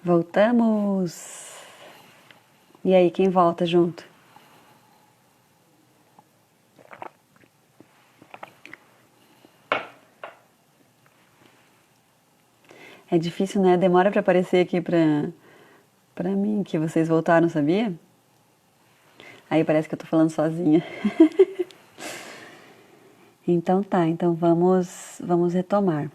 Voltamos! E aí, quem volta junto? É difícil, né? Demora pra aparecer aqui pra mim que vocês voltaram, sabia? Aí parece que eu tô falando sozinha. Então tá, então vamos retomar.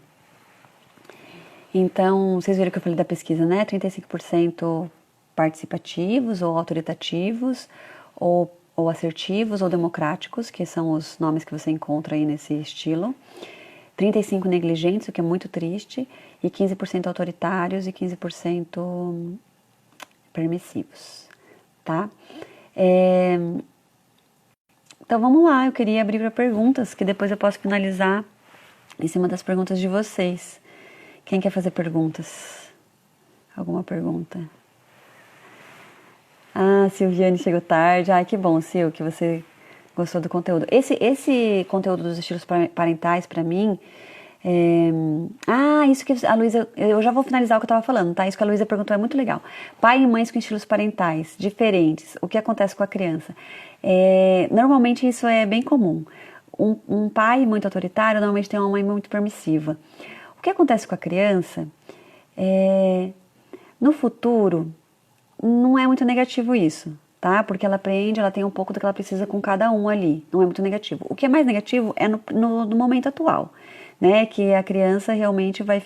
Então, vocês viram que eu falei da pesquisa, né? 35% participativos ou autoritativos, ou assertivos ou democráticos, que são os nomes que você encontra aí nesse estilo. 35% negligentes, o que é muito triste, e 15% autoritários e 15% permissivos, tá? Então vamos lá, eu queria abrir para perguntas, que depois eu posso finalizar em cima das perguntas de vocês. Quem quer fazer perguntas? Alguma pergunta? Ah, Silviane chegou tarde. Ai, que bom, Sil, que você gostou do conteúdo. Esse conteúdo dos estilos parentais, para mim... isso que a Luísa... Eu já vou finalizar o que eu estava falando, tá? Isso que a Luísa perguntou é muito legal. Pai e mães com estilos parentais diferentes. O que acontece com a criança? Normalmente isso é bem comum. Um pai muito autoritário normalmente tem uma mãe muito permissiva. O que acontece com a criança? No futuro, não é muito negativo isso, tá? Porque ela aprende, ela tem um pouco do que ela precisa com cada um ali. Não é muito negativo. O que é mais negativo é no momento atual, né? Que a criança realmente vai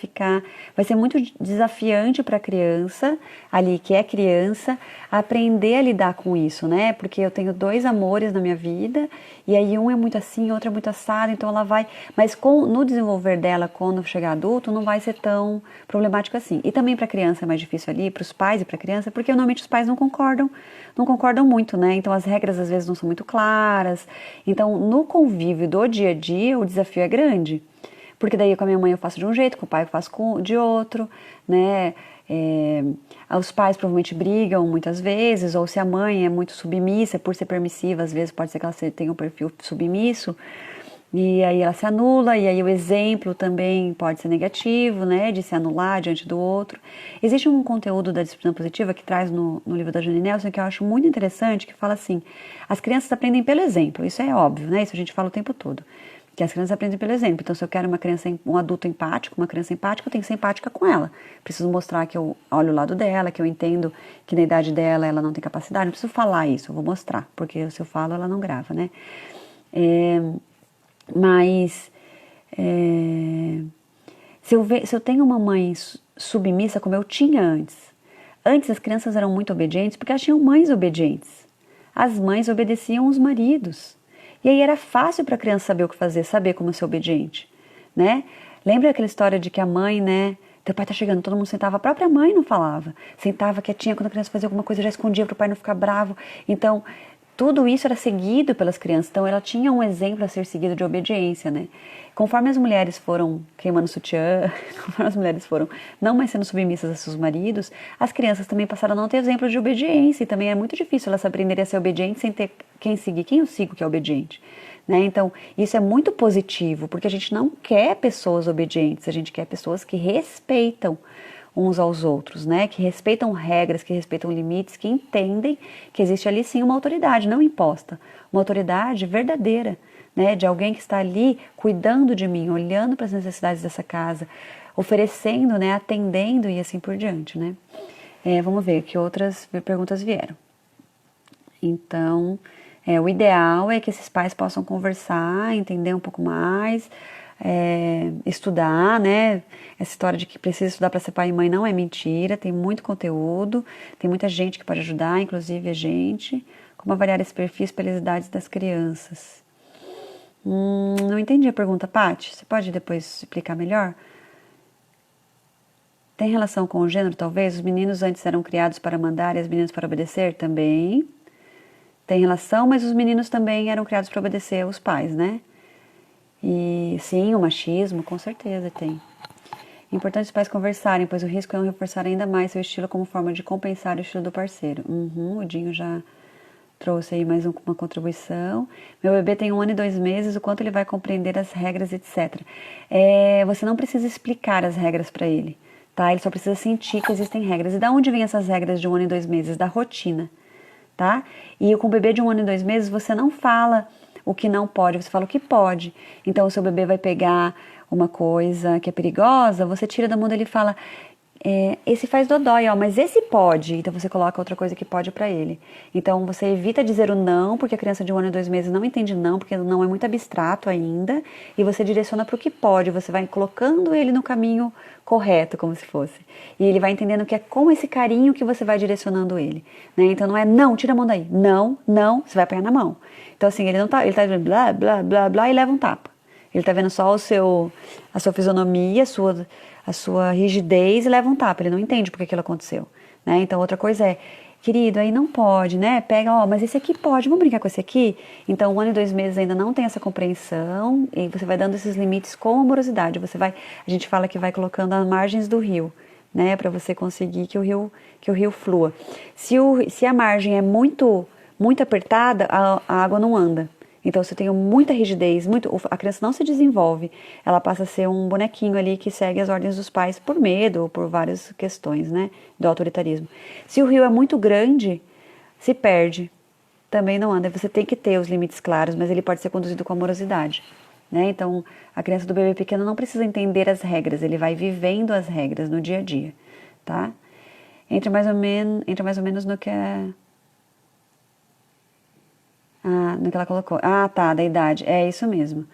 ser muito desafiante para a criança ali, que é criança, aprender a lidar com isso, né? Porque eu tenho dois amores na minha vida, e aí um é muito assim, outro é muito assado, então ela vai... Mas no desenvolver dela, quando chegar adulto, não vai ser tão problemático assim. E também para a criança é mais difícil ali, para os pais e para a criança, porque normalmente os pais não concordam muito, né? Então as regras às vezes não são muito claras. Então no convívio do dia a dia, o desafio é grande. Porque daí com a minha mãe eu faço de um jeito, com o pai eu faço de outro, né? Os pais provavelmente brigam muitas vezes, ou se a mãe é muito submissa, por ser permissiva, às vezes pode ser que ela tenha um perfil submisso, e aí ela se anula, e aí o exemplo também pode ser negativo, né? De se anular diante do outro. Existe um conteúdo da disciplina positiva que traz no livro da Jane Nelson, que eu acho muito interessante, que fala assim, as crianças aprendem pelo exemplo, isso é óbvio, né? Isso a gente fala o tempo todo. Que as crianças aprendem pelo exemplo. Então, se eu quero um adulto empático, uma criança empática, eu tenho que ser empática com ela. Preciso mostrar que eu olho o lado dela, que eu entendo que na idade dela ela não tem capacidade. Não preciso falar isso, eu vou mostrar, porque se eu falo, ela não grava, né? Se eu tenho uma mãe submissa, como eu tinha antes as crianças eram muito obedientes porque elas tinham mães obedientes. As mães obedeciam os maridos. E aí era fácil para a criança saber o que fazer, saber como ser obediente, né? Lembra aquela história de que a mãe, né? Teu pai tá chegando, todo mundo sentava, a própria mãe não falava. Sentava quietinha, quando a criança fazia alguma coisa, já escondia para o pai não ficar bravo. Então, tudo isso era seguido pelas crianças. Então, ela tinha um exemplo a ser seguido de obediência, né? Conforme as mulheres foram queimando sutiã, conforme as mulheres foram não mais sendo submissas a seus maridos, as crianças também passaram a não ter exemplo de obediência. E também é muito difícil elas aprenderem a ser obedientes sem ter quem seguir. Quem eu sigo que é obediente? Né? Então, isso é muito positivo, porque a gente não quer pessoas obedientes, a gente quer pessoas que respeitam uns aos outros, né? Que respeitam regras, que respeitam limites, que entendem que existe ali sim uma autoridade, não imposta, uma autoridade verdadeira, né? De alguém que está ali cuidando de mim, olhando para as necessidades dessa casa, oferecendo, né? Atendendo e assim por diante, né? Vamos ver que outras perguntas vieram. Então, o ideal é que esses pais possam conversar, entender um pouco mais, estudar, né? Essa história de que precisa estudar para ser pai e mãe não é mentira, tem muito conteúdo, tem muita gente que pode ajudar, inclusive a gente. Como avaliar esse perfil pelas idades das crianças? Não entendi a pergunta, Paty. Você pode depois explicar melhor? Tem relação com o gênero, talvez? Os meninos antes eram criados para mandar e as meninas para obedecer? Também. Tem relação, mas os meninos também eram criados para obedecer aos pais, né? E sim, o machismo, com certeza tem. É importante os pais conversarem, pois o risco é reforçar ainda mais seu estilo como forma de compensar o estilo do parceiro. O Dinho já trouxe aí mais uma contribuição. Meu bebê tem 1 ano e 2 meses, o quanto ele vai compreender as regras, etc. Você não precisa explicar as regras para ele, tá? Ele só precisa sentir que existem regras. E da onde vem essas regras de 1 ano e 2 meses? Da rotina, tá? E com o bebê de 1 ano e 2 meses, você não fala o que não pode, você fala o que pode. Então, o seu bebê vai pegar uma coisa que é perigosa, você tira da mão dele e fala, esse faz dodói, ó, mas esse pode. Então, você coloca outra coisa que pode pra ele. Então, você evita dizer o não, porque a criança de 1 ano e 2 meses não entende não, porque o não é muito abstrato ainda, e você direciona pro que pode, você vai colocando ele no caminho correto, como se fosse. E ele vai entendendo que é com esse carinho que você vai direcionando ele, né? Então, não é não, tira a mão daí. Não, não, você vai apanhar na mão. Então, assim, ele tá dizendo blá, blá, blá, blá, e leva um tapa. Ele tá vendo só a sua fisionomia, a sua rigidez e leva um tapa. Ele não entende porque aquilo aconteceu, né? Então, outra coisa é, querido, aí não pode, né? Pega, ó, mas esse aqui pode, vamos brincar com esse aqui? Então, 1 ano e 2 meses ainda não tem essa compreensão e você vai dando esses limites com amorosidade. A gente fala que vai colocando as margens do rio, né? Para você conseguir que o rio flua. Se a margem é muito apertada, a água não anda. Então, se eu tenho muita rigidez, a criança não se desenvolve, ela passa a ser um bonequinho ali que segue as ordens dos pais por medo ou por várias questões, né, do autoritarismo. Se o rio é muito grande, se perde, também não anda. Você tem que ter os limites claros, mas ele pode ser conduzido com amorosidade, né? Então, a criança do bebê pequeno não precisa entender as regras, ele vai vivendo as regras no dia a dia, tá? Entra mais ou menos no que é... no que ela colocou. Tá, da idade. É isso mesmo.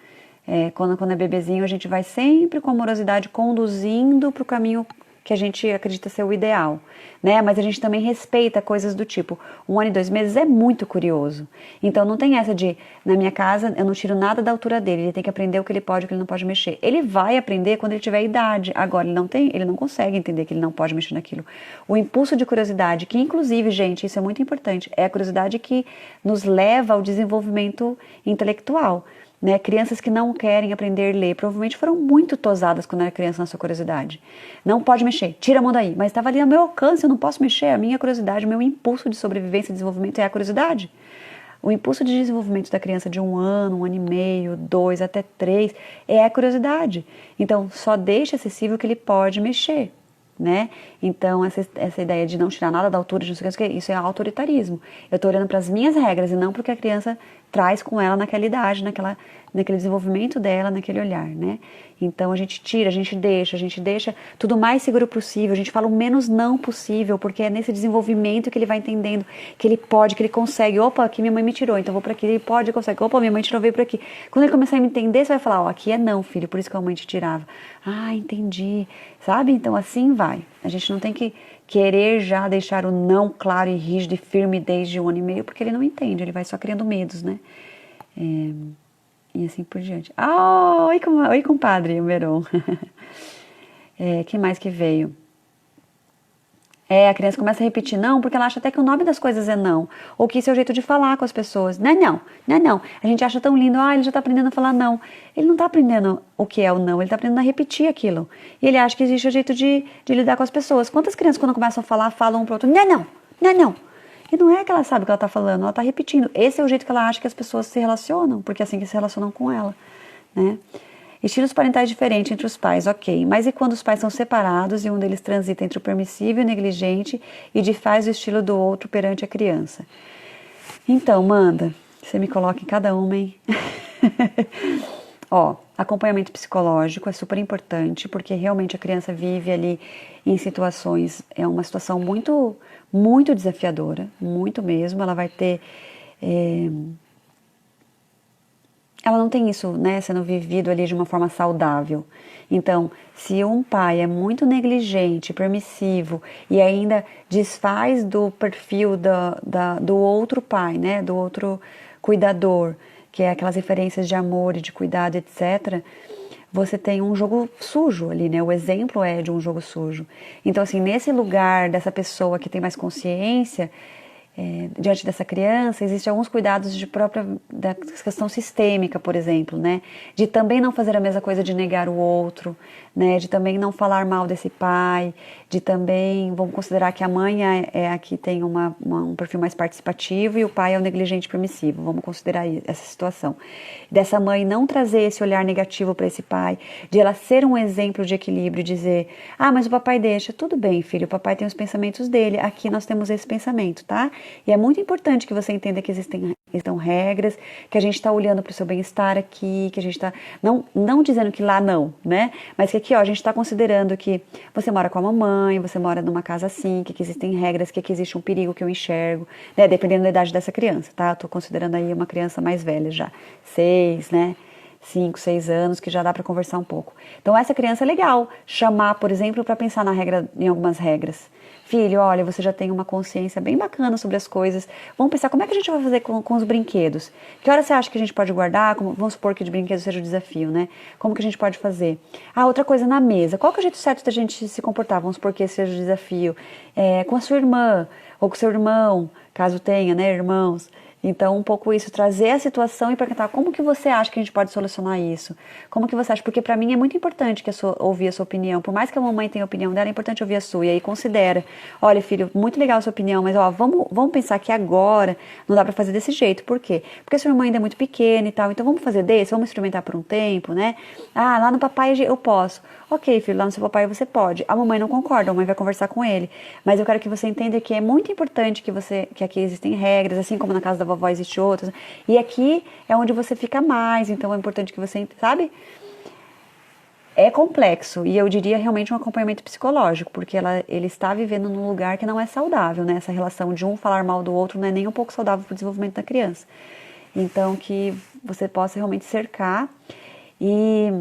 Quando é bebezinho, a gente vai sempre com amorosidade conduzindo para o caminho que a gente acredita ser o ideal, né? Mas a gente também respeita coisas do tipo, 1 ano e 2 meses é muito curioso. Então não tem essa de, na minha casa, eu não tiro nada da altura dele, ele tem que aprender o que ele pode e o que ele não pode mexer. Ele vai aprender quando ele tiver idade. Agora, ele não consegue entender que ele não pode mexer naquilo. O impulso de curiosidade, que inclusive, gente, isso é muito importante, é a curiosidade que nos leva ao desenvolvimento intelectual. Né? Crianças que não querem aprender a ler, provavelmente foram muito tosadas quando era criança na sua curiosidade. Não pode mexer, tira a mão daí, mas estava ali ao meu alcance, eu não posso mexer. A minha curiosidade, o meu impulso de sobrevivência e desenvolvimento é a curiosidade. O impulso de desenvolvimento da criança de 1 ano, 1 ano e meio, 2 até 3, é a curiosidade. Então, só deixa acessível que ele pode mexer. Né? Então, essa ideia de não tirar nada da altura, isso é autoritarismo. Eu estou olhando para as minhas regras e não para o que a criança traz com ela naquela idade, naquele desenvolvimento dela, naquele olhar, né? Então, a gente tira, a gente deixa tudo o mais seguro possível, a gente fala o menos não possível, porque é nesse desenvolvimento que ele vai entendendo que ele pode, que ele consegue. Opa, aqui minha mãe me tirou, então vou para aqui, ele pode, consegue. Opa, minha mãe tirou, veio para aqui. Quando ele começar a me entender, você vai falar, ó, aqui é não, filho, por isso que a mãe te tirava. Ah, entendi. Sabe? Então, assim vai. A gente não tem que querer já deixar o não claro e rígido e firme desde 1 ano e meio, porque ele não entende, ele vai só criando medos, né? E assim por diante. Oi, compadre, o Meron. Que mais que veio? A criança começa a repetir não, porque ela acha até que o nome das coisas é não. Ou que esse é o jeito de falar com as pessoas. Não é não, não é não. A gente acha tão lindo, ele já está aprendendo a falar não. Ele não está aprendendo o que é o não, ele está aprendendo a repetir aquilo. E ele acha que existe o jeito de lidar com as pessoas. Quantas crianças, quando começam a falar, falam um para o outro, não é não, não é não. E não é que ela sabe o que ela está falando, ela está repetindo. Esse é o jeito que ela acha que as pessoas se relacionam, porque é assim que se relacionam com ela, né? Estilos parentais diferentes entre os pais, ok. Mas e quando os pais são separados e um deles transita entre o permissível e o negligente e desfaz o estilo do outro perante a criança? Então, Manda, você me coloca em cada uma, hein? Acompanhamento psicológico é super importante, porque realmente a criança vive ali em situações, é uma situação muito, muito desafiadora, muito mesmo. Ela vai ter... ela não tem isso, né, sendo vivido ali de uma forma saudável. Então, se um pai é muito negligente, permissivo e ainda desfaz do perfil do outro pai, né, do outro cuidador, que é aquelas referências de amor e de cuidado, etc., você tem um jogo sujo ali, né? O exemplo é de um jogo sujo. Então, assim, nesse lugar dessa pessoa que tem mais consciência, diante dessa criança, existem alguns cuidados da questão sistêmica, por exemplo, né? De também não fazer a mesma coisa de negar o outro, né? De também não falar mal desse pai, de também, vamos considerar que a mãe é a que tem um perfil mais participativo e o pai é o negligente permissivo, vamos considerar essa situação. Dessa mãe não trazer esse olhar negativo para esse pai, de ela ser um exemplo de equilíbrio e dizer, mas o papai deixa, tudo bem, filho, o papai tem os pensamentos dele, aqui nós temos esse pensamento, tá? E é muito importante que você entenda que existem regras, que a gente está olhando para o seu bem-estar aqui, que a gente está, não dizendo que lá não, né? Mas que aqui, ó, a gente está considerando que você mora com a mamãe, você mora numa casa assim, que aqui existem regras, que aqui existe um perigo que eu enxergo, né? Dependendo da idade dessa criança, tá? Eu tô considerando aí uma criança mais velha já, 6, né? 5, 6 anos, que já dá para conversar um pouco. Então, essa criança é legal chamar, por exemplo, para pensar em algumas regras. Filho, olha, você já tem uma consciência bem bacana sobre as coisas. Vamos pensar como é que a gente vai fazer com os brinquedos. Que hora você acha que a gente pode guardar? Vamos supor que de brinquedo seja o desafio, né? Como que a gente pode fazer? Outra coisa na mesa. Qual que é o jeito certo da gente se comportar? Vamos supor que esse seja o desafio. Com a sua irmã ou com o seu irmão, caso tenha, né, irmãos. Então, um pouco isso, trazer a situação e perguntar como que você acha que a gente pode solucionar isso? Como que você acha? Porque para mim é muito importante ouvir a sua opinião. Por mais que a mamãe tenha a opinião dela, é importante ouvir a sua. E aí considera, olha filho, muito legal a sua opinião, mas vamos pensar que agora não dá para fazer desse jeito. Por quê? Porque a sua irmã ainda é muito pequena e tal, então vamos fazer desse, vamos experimentar por um tempo, né? Lá no papai eu posso. Ok, filho, lá no seu papai você pode. A mamãe não concorda, a mamãe vai conversar com ele. Mas eu quero que você entenda que é muito importante que aqui existem regras, assim como na casa da vovó existe outras. E aqui é onde você fica mais, então é importante que você, sabe? É complexo e eu diria realmente um acompanhamento psicológico, porque ele está vivendo num lugar que não é saudável, né? Essa relação de um falar mal do outro não é nem um pouco saudável para o desenvolvimento da criança. Então, que você possa realmente cercar e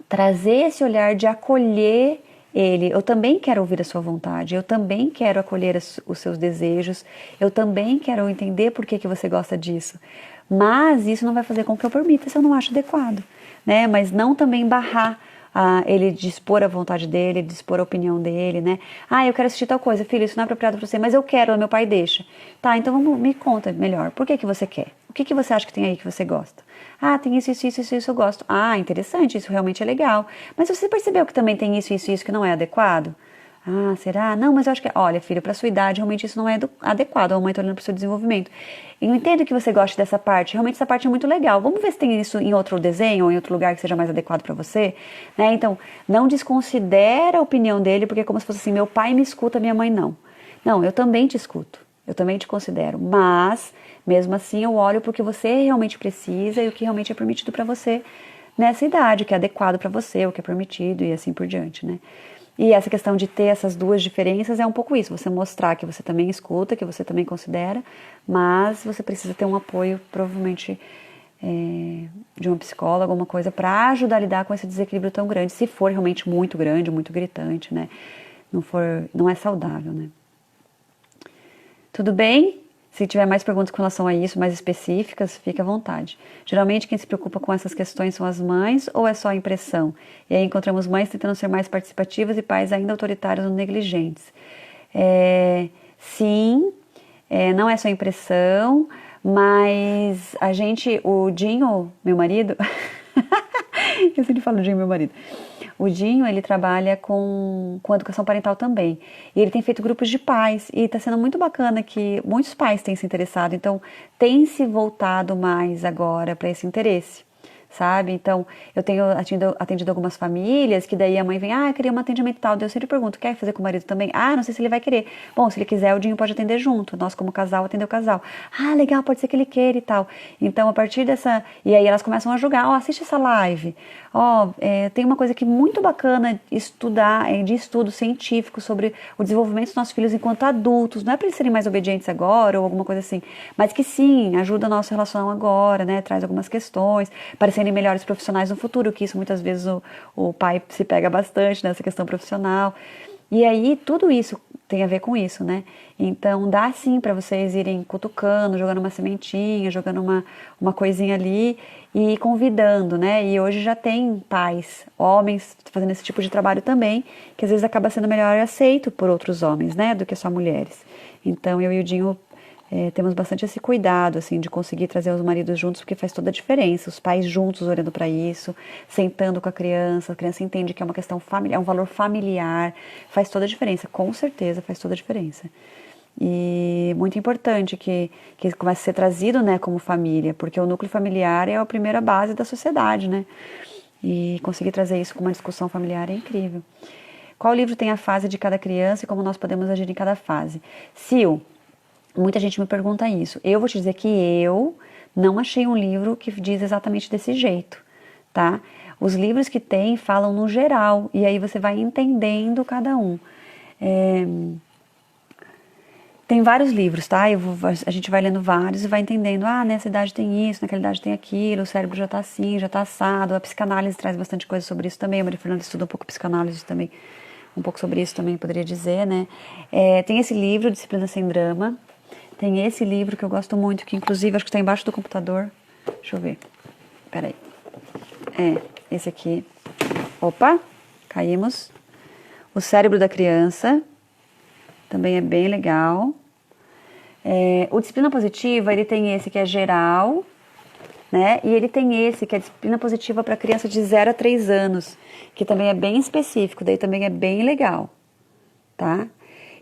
trazer esse olhar de acolher ele. Eu também quero ouvir a sua vontade, eu também quero acolher os seus desejos, eu também quero entender por que você gosta disso. Mas isso não vai fazer com que eu permita se eu não acho adequado, né? Mas não também barrar ele de expor a vontade dele, de expor a opinião dele, né? Eu quero assistir tal coisa, filho, isso não é apropriado para você, mas eu quero, meu pai deixa. Tá, então me conta melhor, por que você quer? O que você acha que tem aí que você gosta? Tem isso eu gosto. Interessante, isso realmente é legal. Mas você percebeu que também tem isso que não é adequado? Será? Não, mas eu acho que... Olha, filho, para sua idade, realmente isso não é adequado. A mamãe está olhando para o seu desenvolvimento. Eu entendo que você goste dessa parte. Realmente essa parte é muito legal. Vamos ver se tem isso em outro desenho ou em outro lugar que seja mais adequado para você. Né? Então, não desconsidera a opinião dele, porque é como se fosse assim, meu pai me escuta, minha mãe não. Não, eu também te escuto. Eu também te considero. Mas, mesmo assim, eu olho porque você realmente precisa e o que realmente é permitido para você nessa idade, o que é adequado para você, o que é permitido e assim por diante, né? E essa questão de ter essas duas diferenças é um pouco isso, você mostrar que você também escuta, que você também considera, mas você precisa ter um apoio, provavelmente, de uma psicóloga, alguma coisa, para ajudar a lidar com esse desequilíbrio tão grande, se for realmente muito grande, muito gritante, né? Não é saudável, né? Tudo bem? Se tiver mais perguntas com relação a isso, mais específicas, fique à vontade. Geralmente quem se preocupa com essas questões são as mães ou é só a impressão? E aí encontramos mães tentando ser mais participativas e pais ainda autoritários ou negligentes. Sim, não é só impressão, mas o Dinho, meu marido, eu sempre falo Dinho, meu marido. O Dinho, ele trabalha com educação parental também. E ele tem feito grupos de pais. E está sendo muito bacana que muitos pais têm se interessado. Então, tem se voltado mais agora para esse interesse, sabe? Então, eu tenho atendido algumas famílias que daí a mãe vem, eu queria um atendimento tal. Daí eu sempre pergunto, quer fazer com o marido também? Não sei se ele vai querer. Bom, se ele quiser, o Dinho pode atender junto. Nós, como casal, atender o casal. Legal, pode ser que ele queira e tal. Então, a partir dessa... E aí elas começam a julgar, assiste essa live. Tem uma coisa que é muito bacana estudar, de estudo científico sobre o desenvolvimento dos nossos filhos enquanto adultos. Não é para eles serem mais obedientes agora ou alguma coisa assim, mas que sim, ajuda a nossa relação agora, né? Traz algumas questões, para serem melhores profissionais no futuro, que isso muitas vezes o pai se pega bastante nessa questão profissional. E aí tudo isso tem a ver com isso, né? Então dá sim para vocês irem cutucando, jogando uma sementinha, jogando uma coisinha ali e convidando, né? E hoje já tem pais, homens, fazendo esse tipo de trabalho também, que às vezes acaba sendo melhor aceito por outros homens, né? Do que só mulheres. Então eu e o Dinho temos bastante esse cuidado, assim, de conseguir trazer os maridos juntos, porque faz toda a diferença. Os pais juntos olhando para isso, sentando com a criança entende que é uma questão familiar, é um valor familiar, faz toda a diferença, com certeza faz toda a diferença. E muito importante que comece a ser trazido, né, como família, porque o núcleo familiar é a primeira base da sociedade, né? E conseguir trazer isso com uma discussão familiar é incrível. Qual livro tem a fase de cada criança e como nós podemos agir em cada fase? Sil, muita gente me pergunta isso. Eu vou te dizer que eu não achei um livro que diz exatamente desse jeito, tá? Os livros que tem falam no geral, e aí você vai entendendo cada um. Tem vários livros, tá? A gente vai lendo vários e vai entendendo, nessa idade tem isso, naquela idade tem aquilo, o cérebro já tá assim, já tá assado. A psicanálise traz bastante coisa sobre isso também, a Maria Fernanda estuda um pouco psicanálise também, um pouco sobre isso também, poderia dizer, né? Tem esse livro, Disciplina Sem Drama, tem esse livro que eu gosto muito, que inclusive acho que está embaixo do computador, deixa eu ver, peraí, esse aqui, opa, caímos, O Cérebro da Criança, também é bem legal. O Disciplina Positiva, ele tem esse que é geral, né? E ele tem esse que é Disciplina Positiva para criança de 0 a 3 anos, que também é bem específico, daí também é bem legal, tá?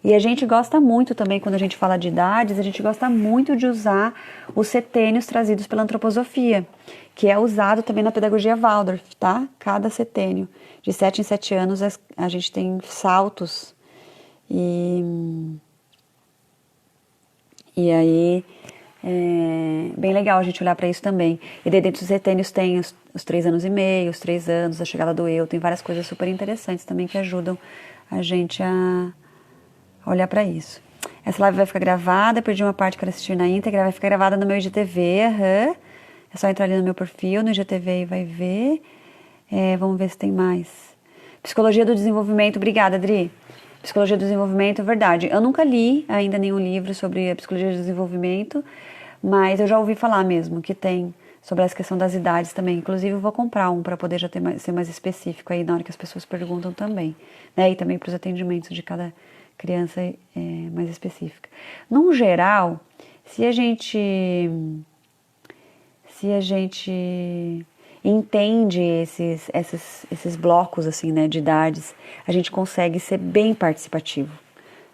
E a gente gosta muito também, quando a gente fala de idades, a gente gosta muito de usar os setênios trazidos pela antroposofia, que é usado também na pedagogia Waldorf, tá? Cada setênio. De 7 em 7 anos a gente tem saltos. E aí é bem legal a gente olhar para isso também. E daí dentro dos setênios tem os 3 anos e meio, os 3 anos, a chegada do eu, tem várias coisas super interessantes também que ajudam a gente a olhar para isso. Essa live vai ficar gravada, perdi uma parte que eu assistir na íntegra, vai ficar gravada no meu IGTV, É só entrar ali no meu perfil, no IGTV e vai ver. Vamos ver se tem mais. Psicologia do Desenvolvimento, obrigada, Adri. Psicologia do Desenvolvimento, é verdade. Eu nunca li ainda nenhum livro sobre a Psicologia do Desenvolvimento, mas eu já ouvi falar mesmo que tem sobre essa questão das idades também. Inclusive eu vou comprar um para poder já ser mais específico aí na hora que as pessoas perguntam também, né? E também para os atendimentos de cada criança mais específica. Num geral, se a gente entende esses blocos assim, né, de idades, a gente consegue ser bem participativo,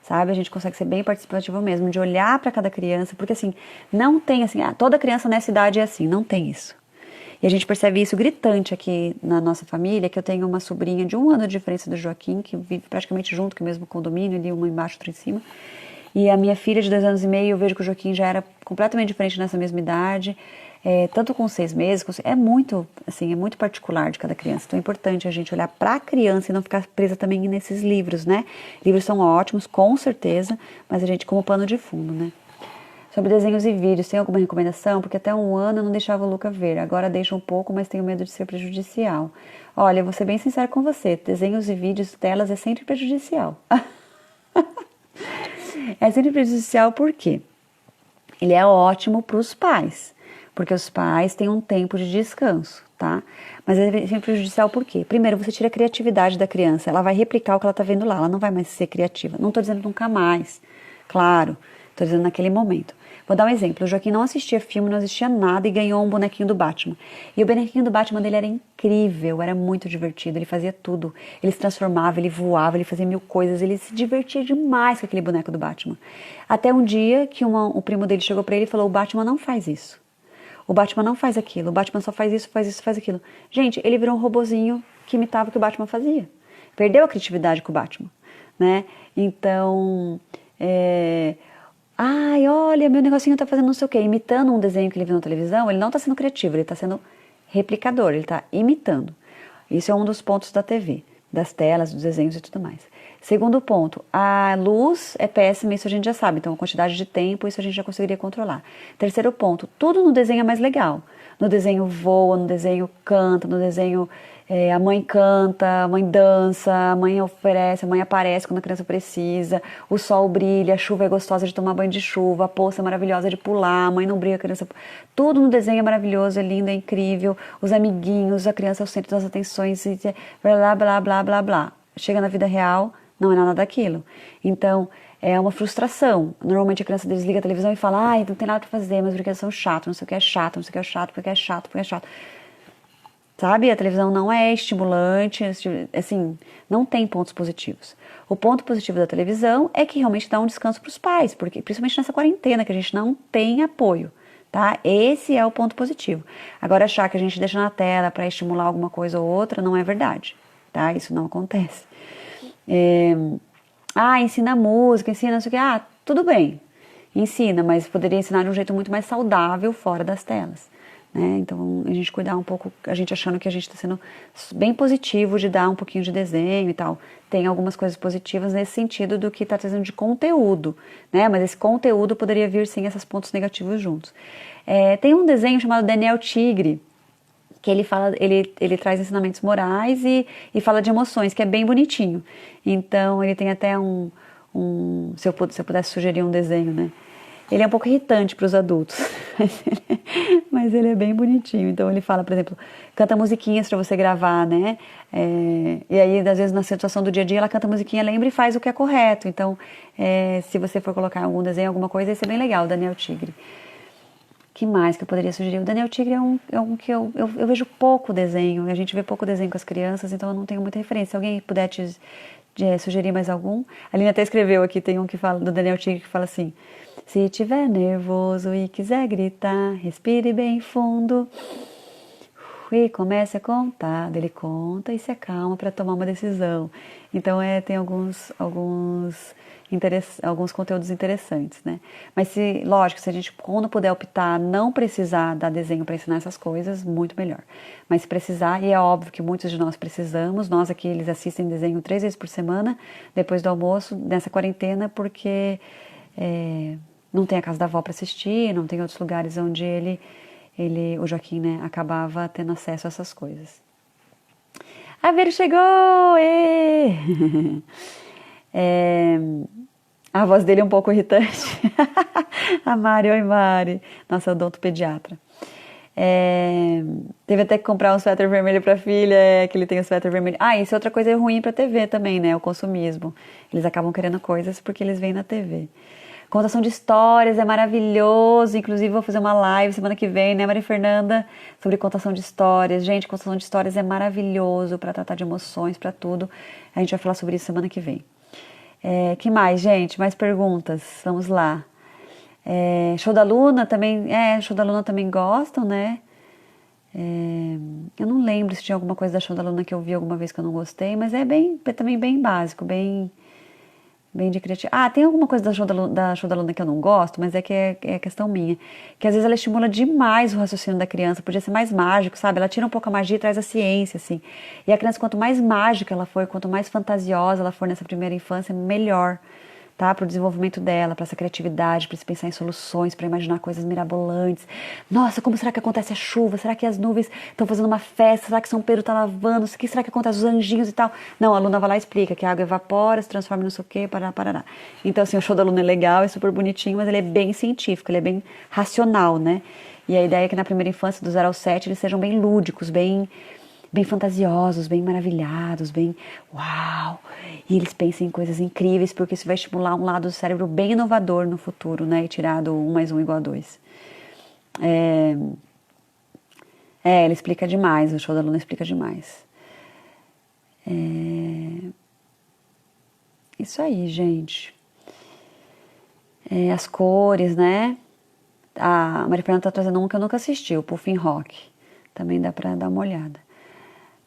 sabe? A gente consegue ser bem participativo mesmo, de olhar para cada criança, porque assim, não tem assim, toda criança nessa idade é assim, não tem isso. E a gente percebe isso gritante aqui na nossa família, que eu tenho uma sobrinha de 1 ano de diferença do Joaquim, que vive praticamente junto, que é o mesmo condomínio, ali uma embaixo, outra em cima. E a minha filha de 2 anos e meio, eu vejo que o Joaquim já era completamente diferente nessa mesma idade, tanto com 6 meses, é muito particular de cada criança. Então é importante a gente olhar para a criança e não ficar presa também nesses livros, né? Livros são ótimos, com certeza, mas a gente como pano de fundo, né? Sobre desenhos e vídeos, tem alguma recomendação? Porque até 1 ano eu não deixava o Luca ver, agora deixa um pouco, mas tenho medo de ser prejudicial. Olha, eu vou ser bem sincera com você, desenhos e vídeos, telas é sempre prejudicial. É sempre prejudicial por quê? Ele é ótimo para os pais, porque os pais têm um tempo de descanso, tá? Mas é sempre prejudicial por quê? Primeiro, você tira a criatividade da criança, ela vai replicar o que ela tá vendo lá, ela não vai mais ser criativa. Não tô dizendo nunca mais, claro, tô dizendo naquele momento. Vou dar um exemplo, o Joaquim não assistia filme, não assistia nada e ganhou um bonequinho do Batman. E o bonequinho do Batman dele era incrível, era muito divertido, ele fazia tudo. Ele se transformava, ele voava, ele fazia 1000 coisas, ele se divertia demais com aquele boneco do Batman. Até um dia que o primo dele chegou pra ele e falou, o Batman não faz isso. O Batman não faz aquilo, o Batman só faz isso, faz aquilo. Gente, ele virou um robozinho que imitava o que o Batman fazia. Perdeu a criatividade com o Batman, né? Então, ai, olha, meu negocinho tá fazendo não sei o quê, imitando um desenho que ele viu na televisão, ele não tá sendo criativo, ele tá sendo replicador, ele tá imitando. Isso é um dos pontos da TV, das telas, dos desenhos e tudo mais. Segundo ponto, a luz é péssima, isso a gente já sabe, então a quantidade de tempo, isso a gente já conseguiria controlar. Terceiro ponto, tudo no desenho é mais legal. No desenho voa, no desenho canta, no desenho a mãe canta, a mãe dança, a mãe oferece, a mãe aparece quando a criança precisa, o sol brilha, a chuva é gostosa de tomar banho de chuva, a poça é maravilhosa de pular, a mãe não briga, a criança... Tudo no desenho é maravilhoso, é lindo, é incrível, os amiguinhos, a criança é o centro das atenções, blá, blá, blá, blá, blá, blá. Chega na vida real, não é nada daquilo. Então, é uma frustração. Normalmente a criança desliga a televisão e fala, ai, não tem nada pra fazer, mas brinquedos são chatos, não sei o que é chato, não sei o que é chato, porque é chato, porque é chato. Sabe, a televisão não é estimulante, assim, não tem pontos positivos. O ponto positivo da televisão é que realmente dá um descanso para os pais, porque principalmente nessa quarentena que a gente não tem apoio, tá? Esse é o ponto positivo. Agora achar que a gente deixa na tela para estimular alguma coisa ou outra não é verdade, tá? Isso não acontece. Ensina música, ensina não sei o que. Tudo bem, ensina, mas poderia ensinar de um jeito muito mais saudável fora das telas. Né? Então a gente cuidar um pouco, a gente achando que a gente está sendo bem positivo de dar um pouquinho de desenho e tal. Tem algumas coisas positivas nesse sentido do que está trazendo de conteúdo, né? Mas esse conteúdo poderia vir sem esses pontos negativos juntos. Tem um desenho chamado Daniel Tigre, que ele traz ensinamentos morais e fala de emoções, que é bem bonitinho. Então ele tem até se eu pudesse sugerir um desenho, né? Ele é um pouco irritante para os adultos, mas ele é bem bonitinho. Então ele fala, por exemplo, canta musiquinhas para você gravar, né? E aí, às vezes, na situação do dia a dia, ela canta musiquinha, lembra e faz o que é correto. Então, se você for colocar algum desenho, alguma coisa, esse é bem legal, Daniel Tigre. Que mais que eu poderia sugerir? O Daniel Tigre é um que eu vejo pouco desenho, a gente vê pouco desenho com as crianças, então eu não tenho muita referência. Se alguém puder sugerir mais algum. A Aline até escreveu aqui, tem um que fala, do Daniel Tigre, que fala assim: se tiver nervoso e quiser gritar, respire bem fundo e comece a contar. Ele conta e se acalma para tomar uma decisão. Então tem alguns conteúdos interessantes, né? Mas lógico, se a gente quando puder optar não precisar dar desenho para ensinar essas coisas, muito melhor. Mas se precisar, e é óbvio que muitos de nós precisamos, nós aqui eles assistem desenho 3 vezes por semana, depois do almoço, nessa quarentena, porque não tem a casa da avó para assistir, não tem outros lugares onde o Joaquim, né, acabava tendo acesso a essas coisas. A Vera chegou! A voz dele é um pouco irritante. A Mari, oi Mari. Nossa, odontopediatra. Teve até que comprar um suéter vermelho pra filha, que ele tem o suéter vermelho. Isso é outra coisa ruim pra TV também, né? O consumismo. Eles acabam querendo coisas porque eles veem na TV. Contação de histórias é maravilhoso. Inclusive, vou fazer uma live semana que vem, né, Maria Fernanda? Sobre contação de histórias. Gente, contação de histórias é maravilhoso para tratar de emoções, para tudo. A gente vai falar sobre isso semana que vem. Que mais, gente? Mais perguntas? Vamos lá. Show da Luna também. Show da Luna também gostam, né? Eu não lembro se tinha alguma coisa da Show da Luna que eu vi alguma vez que eu não gostei, mas também bem básico, bem de criativo. Tem alguma coisa da Show da Luna que eu não gosto, mas é questão minha. Que às vezes ela estimula demais o raciocínio da criança, podia ser mais mágico, sabe? Ela tira um pouco a magia e traz a ciência, assim. E a criança, quanto mais mágica ela for, quanto mais fantasiosa ela for nessa primeira infância, melhor, tá? Para o desenvolvimento dela, para essa criatividade, para se pensar em soluções, para imaginar coisas mirabolantes. Nossa, como será que acontece a chuva? Será que as nuvens estão fazendo uma festa? Será que São Pedro está lavando? O que será que acontece? Os anjinhos e tal? Não, a Luna vai lá e explica que a água evapora, se transforma em não sei o quê, parará. Então, assim, o show da Luna é legal, é super bonitinho, mas ele é bem científico, ele é bem racional, né? E a ideia é que na primeira infância, do 0 ao 7, eles sejam bem lúdicos, bem fantasiosos, bem maravilhados, bem uau! E eles pensam em coisas incríveis, porque isso vai estimular um lado do cérebro bem inovador no futuro, né? E tirar do 1 mais 1 igual a 2. Ele explica demais, o show da Luna explica demais. Isso aí, gente. As cores, né? A Maria Fernanda tá trazendo um que eu nunca assisti, o Puffin Rock. Também dá pra dar uma olhada.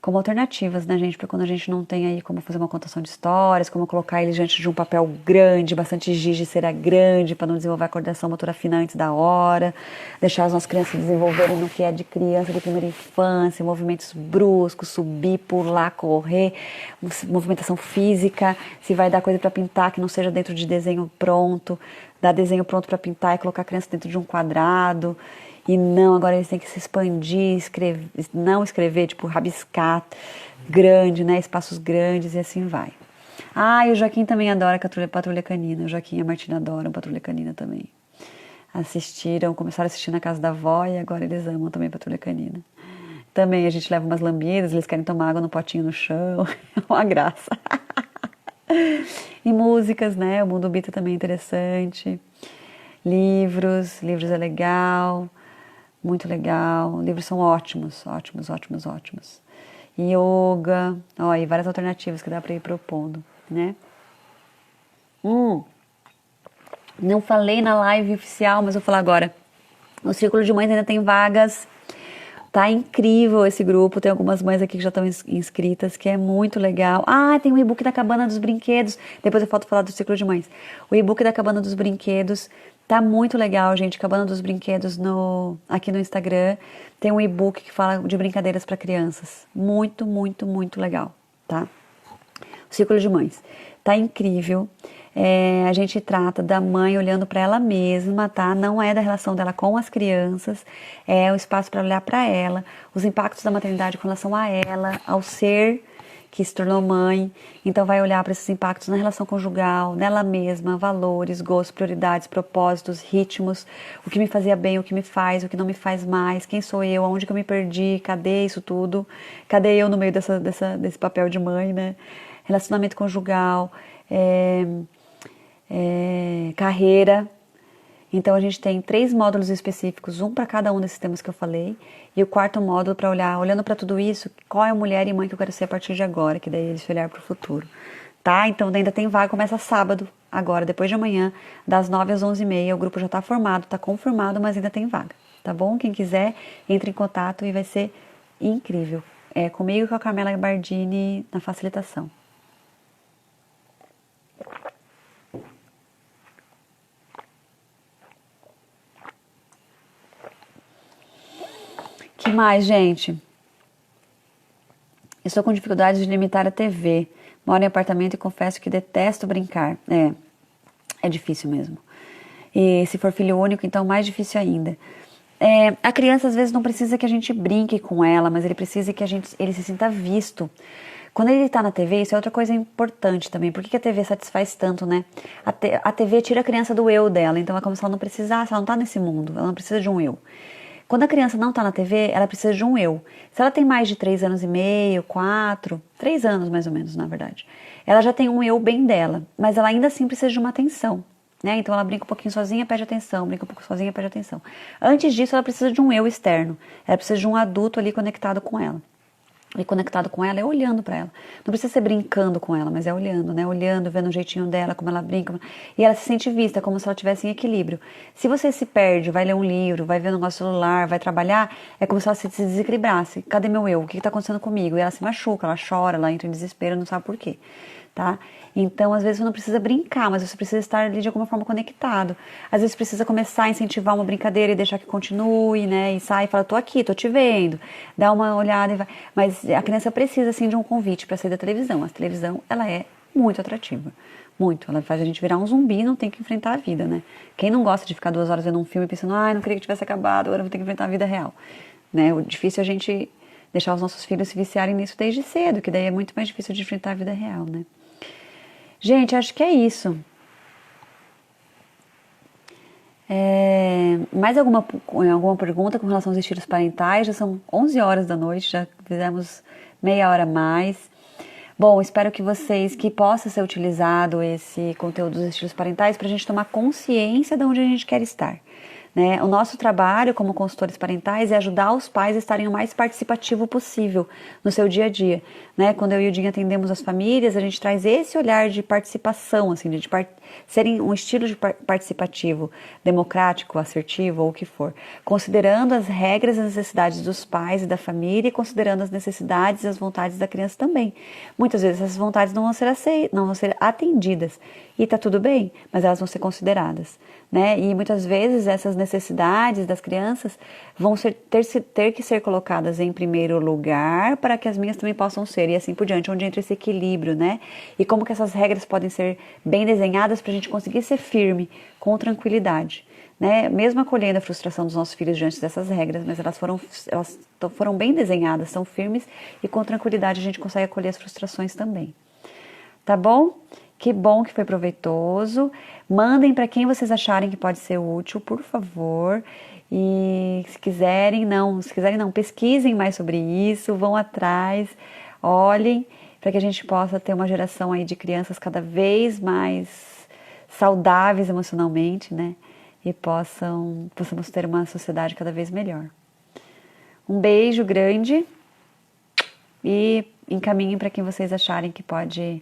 Como alternativas, né, gente? Para quando a gente não tem aí como fazer uma contação de histórias, como colocar ele diante de um papel grande, bastante giz de cera grande, para não desenvolver a coordenação motora fina antes da hora, deixar as nossas crianças desenvolverem no que é de criança de primeira infância, movimentos bruscos, subir, pular, correr, movimentação física, se vai dar coisa para pintar que não seja dentro de desenho pronto, dar desenho pronto para pintar e colocar a criança dentro de um quadrado. E não, agora eles têm que se expandir, não escrever, tipo, rabiscar grande, né? Espaços grandes e assim vai. E o Joaquim também adora Patrulha Canina. O Joaquim e a Martina adoram Patrulha Canina também. Começaram a assistir na casa da avó e agora eles amam também Patrulha Canina. Também a gente leva umas lambidas, eles querem tomar água no potinho no chão. É uma graça. E músicas, né? O Mundo Bita também é interessante. Livros é legal, muito legal. Livros são ótimos, ótimos, ótimos, ótimos. Yoga, ó, e várias alternativas que dá para ir propondo, né? Não falei na live oficial, mas vou falar agora. O Círculo de Mães ainda tem vagas. Tá incrível esse grupo, tem algumas mães aqui que já estão inscritas, que é muito legal. Ah, tem o e-book da Cabana dos Brinquedos. Depois eu falto falar do Círculo de Mães. O e-book da Cabana dos Brinquedos tá muito legal, gente. Cabana dos Brinquedos aqui no Instagram. Tem um e-book que fala de brincadeiras para crianças. Muito, muito, muito legal, tá? O Círculo de Mães. Tá incrível. A gente trata da mãe olhando para ela mesma, tá? Não é da relação dela com as crianças, é o espaço para olhar para ela, os impactos da maternidade com relação a ela, ao ser que se tornou mãe. Então vai olhar para esses impactos na relação conjugal, nela mesma, valores, gostos, prioridades, propósitos, ritmos, o que me fazia bem, o que me faz, o que não me faz mais, quem sou eu, aonde que eu me perdi, cadê isso tudo, cadê eu no meio desse papel de mãe, né? Relacionamento conjugal, carreira. Então a gente tem 3 módulos específicos, um para cada um desses temas que eu falei, e o 4º módulo para olhar, olhando para tudo isso, qual é a mulher e mãe que eu quero ser a partir de agora, que daí é esse olhar para o futuro, tá? Então ainda tem vaga, começa sábado, agora, depois de amanhã, das 9 às 11h30, o grupo já está formado, está confirmado, mas ainda tem vaga, tá bom? Quem quiser, entre em contato e vai ser incrível. É comigo e com a Carmela Bardini na facilitação. Que mais, gente? Estou com dificuldade de limitar a TV. Moro em apartamento e confesso que detesto brincar. É difícil mesmo. E se for filho único, então mais difícil ainda. A criança às vezes não precisa que a gente brinque com ela, mas ele precisa que ele se sinta visto. Quando ele tá na TV, isso é outra coisa importante também. Por que a TV satisfaz tanto, né? A TV tira a criança do eu dela, então é como se ela não precisasse, ela não tá nesse mundo, ela não precisa de um eu. Quando a criança não está na TV, ela precisa de um eu. Se ela tem mais de 3 anos e meio, 4, 3 anos mais ou menos, na verdade, ela já tem um eu bem dela, mas ela ainda assim precisa de uma atenção, né? Então ela brinca um pouquinho sozinha, pede atenção, brinca um pouco sozinha, pede atenção. Antes disso, ela precisa de um eu externo, ela precisa de um adulto ali conectado com ela. E conectado com ela é olhando para ela. Não precisa ser brincando com ela, mas é olhando, né? Olhando, vendo o jeitinho dela, como ela brinca. E ela se sente vista, como se ela estivesse em equilíbrio. Se você se perde, vai ler um livro, vai ver no nosso celular, vai trabalhar, é como se ela se desequilibrasse. Cadê meu eu? O que está acontecendo comigo? E ela se machuca, ela chora, ela entra em desespero, não sabe por quê. Tá? Então, às vezes você não precisa brincar, mas você precisa estar ali de alguma forma conectado. Às vezes precisa começar a incentivar uma brincadeira e deixar que continue, né? E sai e fala, tô aqui, tô te vendo. Dá uma olhada e vai. Mas a criança precisa, assim, de um convite para sair da televisão. A televisão, ela é muito atrativa. Muito. Ela faz a gente virar um zumbi e não tem que enfrentar a vida, né? Quem não gosta de ficar 2 horas vendo um filme pensando, não queria que tivesse acabado, agora eu vou ter que enfrentar a vida real. Né? O difícil é a gente deixar os nossos filhos se viciarem nisso desde cedo, que daí é muito mais difícil de enfrentar a vida real, né? Gente, acho que é isso. Mais alguma pergunta com relação aos estilos parentais? Já são 11 horas da noite, já fizemos meia hora a mais. Bom, espero que possa ser utilizado esse conteúdo dos estilos parentais para a gente tomar consciência de onde a gente quer estar. Né? O nosso trabalho como consultores parentais é ajudar os pais a estarem o mais participativo possível no seu dia a dia. Né? Quando eu e o Dinho atendemos as famílias, a gente traz esse olhar de participação, assim, de serem um estilo de participativo, democrático, assertivo ou o que for, considerando as regras e as necessidades dos pais e da família e considerando as necessidades e as vontades da criança também. Muitas vezes essas vontades não vão ser atendidas e tá tudo bem, mas elas vão ser consideradas. Né? E muitas vezes essas necessidades das crianças vão ter que ser colocadas em primeiro lugar para que as minhas também possam ser, e assim por diante, onde entra esse equilíbrio, né? E como que essas regras podem ser bem desenhadas para a gente conseguir ser firme, com tranquilidade, né? Mesmo acolhendo a frustração dos nossos filhos diante dessas regras, mas elas foram bem desenhadas, são firmes, e com tranquilidade a gente consegue acolher as frustrações também. Tá bom? Que bom que foi proveitoso. Mandem para quem vocês acharem que pode ser útil, por favor. E se quiserem não, pesquisem mais sobre isso, vão atrás, olhem, para que a gente possa ter uma geração aí de crianças cada vez mais saudáveis emocionalmente, né? E possamos ter uma sociedade cada vez melhor. Um beijo grande e encaminhem para quem vocês acharem que pode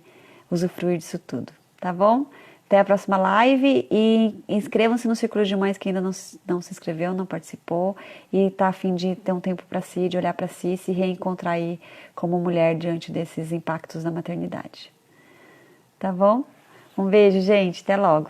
usufruir disso tudo, tá bom? Até a próxima live e inscrevam-se no Círculo de Mães que ainda não se inscreveu, não participou e está a fim de ter um tempo para si, de olhar para si e se reencontrar aí como mulher diante desses impactos da maternidade. Tá bom? Um beijo, gente. Até logo.